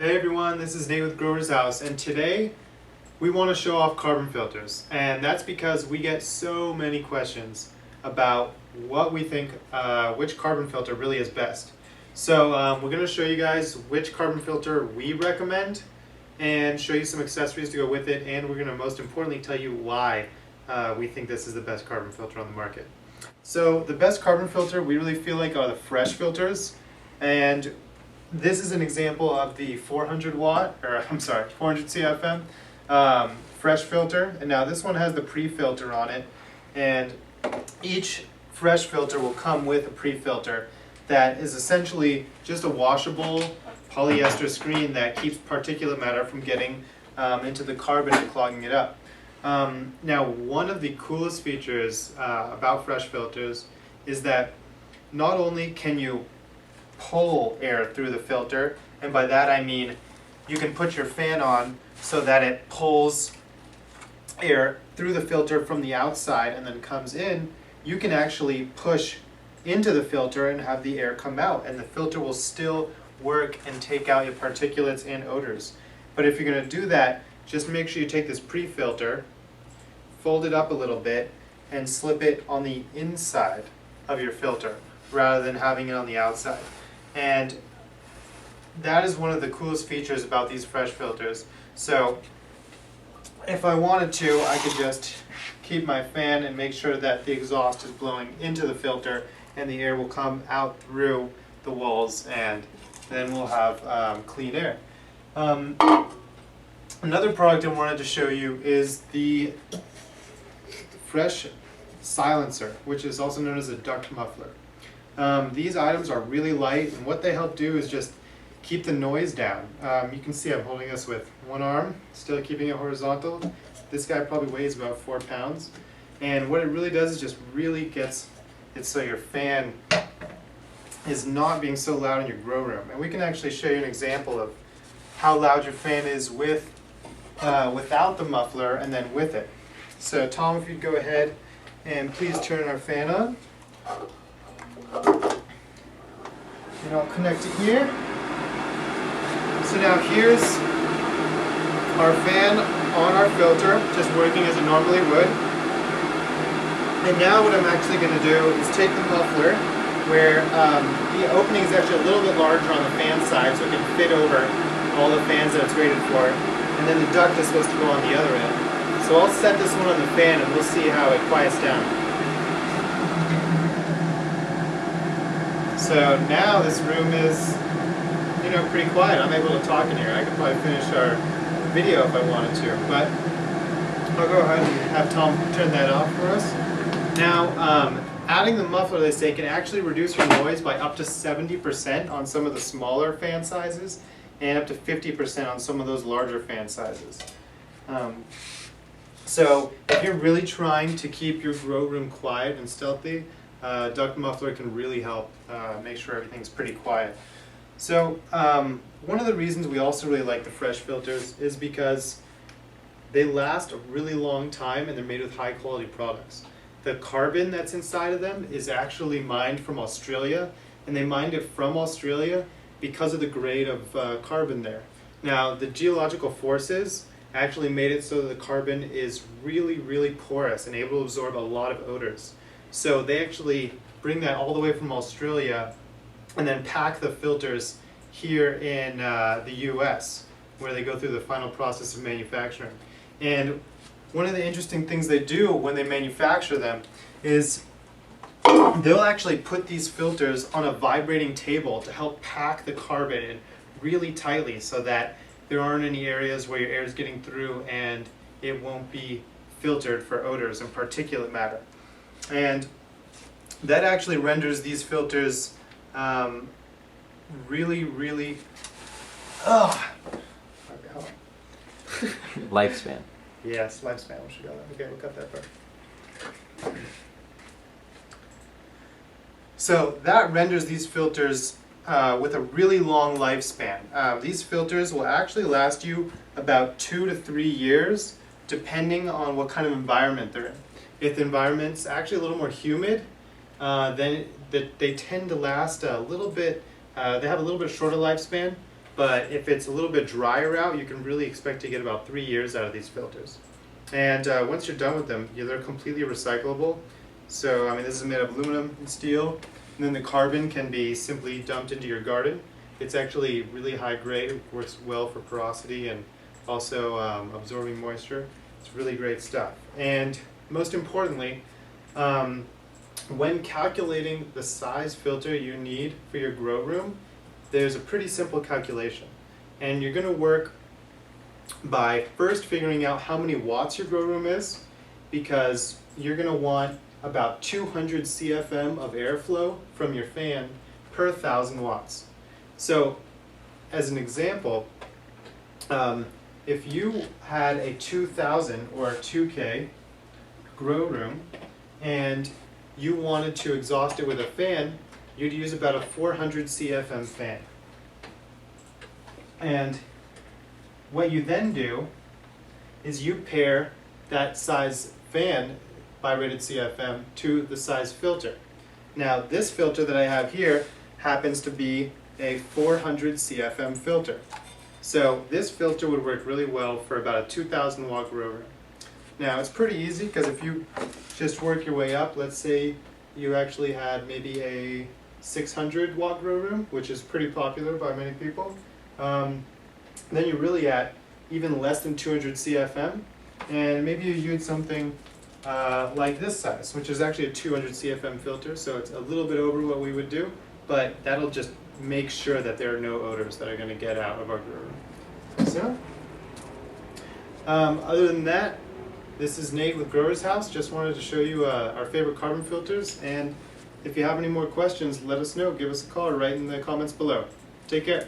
Hey everyone, this is Nate with Grower's House, and today we want to show off carbon filters, and that's because we get so many questions about what we think, which carbon filter really is best. So we're going to show you guys which carbon filter we recommend and show you some accessories to go with it, and we're going to most importantly tell you why we think this is the best carbon filter on the market. So the best carbon filter we really feel like are the Phresh filters, and this is an example of the 400 CFM Phresh filter. And now this one has the pre-filter on it, and each Phresh filter will come with a pre-filter that is essentially just a washable polyester screen that keeps particulate matter from getting into the carbon and clogging it up. Now, one of the coolest features about Phresh filters is that not only can you pull air through the filter, and by that I mean you can put your fan on so that it pulls air through the filter from the outside and then comes in. You can actually push into the filter and have the air come out, and the filter will still work and take out your particulates and odors. But if you're going to do that, just make sure you take this pre-filter, fold it up a little bit, and slip it on the inside of your filter rather than having it on the outside. And that is one of the coolest features about these Phresh filters. So if I wanted to, I could just keep my fan and make sure that the exhaust is blowing into the filter and the air will come out through the walls, and then we'll have clean air. Another product I wanted to show you is the Phresh silencer, which is also known as a duct muffler. These items are really light, and what they help do is just keep the noise down. You can see I'm holding this with one arm, still keeping it horizontal. This guy probably weighs about 4 pounds. And what it really does is just really gets it so your fan is not being so loud in your grow room. And we can actually show you an example of how loud your fan is without the muffler and then with it. So Tom, if you'd go ahead and please turn our fan on. And I'll connect it here. So now here's our fan on our filter, just working as it normally would. And now what I'm actually going to do is take the muffler, where the opening is actually a little bit larger on the fan side, so it can fit over all the fans that it's rated for. And then the duct is supposed to go on the other end. So I'll set this one on the fan and we'll see how it quiets down. So now this room is, pretty quiet. I'm able to talk in here. I could probably finish our video if I wanted to, but I'll go ahead and have Tom turn that off for us. Now, adding the muffler, they say, can actually reduce your noise by up to 70% on some of the smaller fan sizes and up to 50% on some of those larger fan sizes. So if you're really trying to keep your grow room quiet and stealthy, duct muffler can really help make sure everything's pretty quiet. So one of the reasons we also really like the Phresh filters is because they last a really long time and they're made with high quality products. The carbon that's inside of them is actually mined from Australia, and they mined it from Australia because of the grade of carbon there. Now, the geological forces actually made it so that the carbon is really, really porous and able to absorb a lot of odors. So they actually bring that all the way from Australia and then pack the filters here in the US, where they go through the final process of manufacturing. And one of the interesting things they do when they manufacture them is they'll actually put these filters on a vibrating table to help pack the carbon in really tightly so that there aren't any areas where your air is getting through and it won't be filtered for odors and particulate matter. And that actually renders these filters really, really, Lifespan. yes, lifespan, we should go there. Okay, we'll cut that part. So that renders these filters with a really long lifespan. These filters will actually last you about 2 to 3 years, depending on what kind of environment they're in. If the environment's actually a little more humid, then they tend to last a little bit, they have a little bit shorter lifespan. But if it's a little bit drier out, you can really expect to get about 3 years out of these filters. And once you're done with them, they're completely recyclable. So, I mean, this is made of aluminum and steel, and then the carbon can be simply dumped into your garden. It's actually really high grade, it works well for porosity and also absorbing moisture. It's really great stuff. And most importantly, when calculating the size filter you need for your grow room, there's a pretty simple calculation. And you're going to work by first figuring out how many watts your grow room is, because you're going to want about 200 CFM of airflow from your fan per 1,000 watts. So, as an example, if you had a 2,000 or a 2K grow room and you wanted to exhaust it with a fan, you'd use about a 400 CFM fan. And what you then do is you pair that size fan by rated CFM to the size filter. Now, this filter that I have here happens to be a 400 CFM filter. So this filter would work really well for about a 2,000 watt grow room. Now, it's pretty easy because if you just work your way up, let's say you actually had maybe a 600 watt grow room, which is pretty popular by many people, then you're really at even less than 200 CFM, and maybe you use something like this size, which is actually a 200 CFM filter, so it's a little bit over what we would do, but that'll just make sure that there are no odors that are going to get out of our grow room. So, other than that, this is Nate with Grower's House. Just wanted to show you our favorite carbon filters, and if you have any more questions, let us know. Give us a call or write in the comments below. Take care.